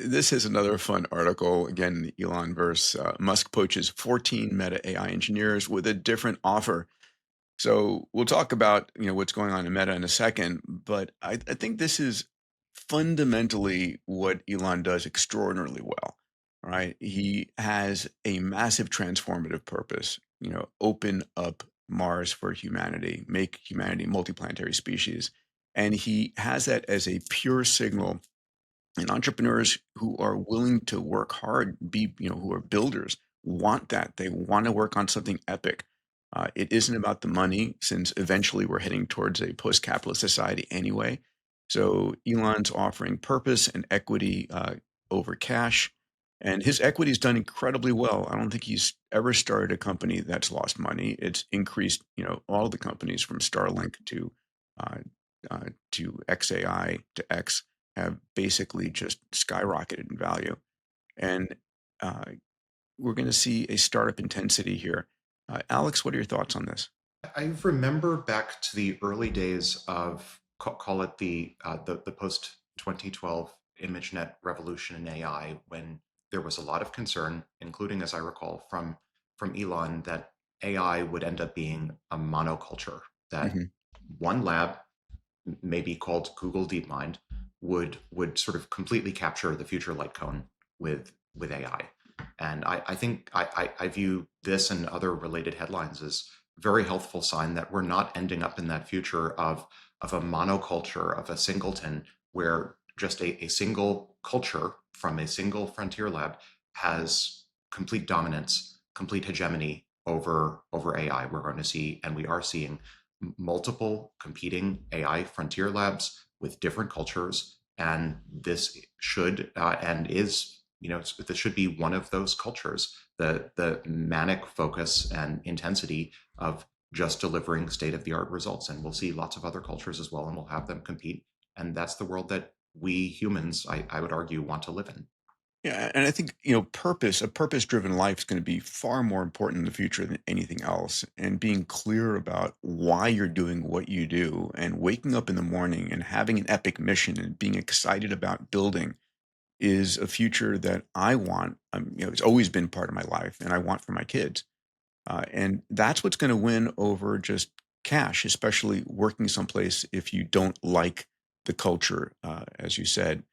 This is another fun article. Again, Elon verse. Musk poaches 14 Meta AI engineers with a different offer. So we'll talk about what's going on in Meta in a second, but I think this is fundamentally what Elon does extraordinarily well. Right? He has a massive transformative purpose. Open up Mars for humanity, make humanity a multiplanetary species, and he has that as a pure signal, and entrepreneurs who are willing to work hard, who are builders, want that. They want to work on something epic. It isn't about the money, since eventually we're heading towards a post-capitalist society anyway. So Elon's offering purpose and equity over cash, and his equity's done incredibly well. I don't think he's ever started a company that's lost money. It's increased, all the companies from Starlink uh, to XAI to X have basically just skyrocketed in value. And uh, we're going to see a startup intensity here. Alex, what are your thoughts on this? I remember back to the early days of call it the post 2012 ImageNet revolution in AI, when there was a lot of concern, including, as I recall, from Elon, that AI would end up being a monoculture, that Hmm. one lab, maybe called Google DeepMind, would sort of completely capture the future light cone with AI. And I think I view this and other related headlines as a very healthful sign that we're not ending up in that future of a monoculture, of a singleton, where just a single culture from a single frontier lab has complete dominance, complete hegemony over AI. We're going to see, and we are seeing, multiple competing AI frontier labs with different cultures, and this should and is, this should be one of those cultures. The manic focus and intensity of just delivering state of the art results, and we'll see lots of other cultures as well, and we'll have them compete, and that's the world that we humans, I would argue, want to live in. Yeah, and I think a purpose-driven life is going to be far more important in the future than anything else. And being clear about why you're doing what you do, and waking up in the morning and having an epic mission and being excited about building is a future that I want. It's always been part of my life, and I want for my kids. And that's what's going to win over just cash, especially working someplace if you don't like the culture, as you said.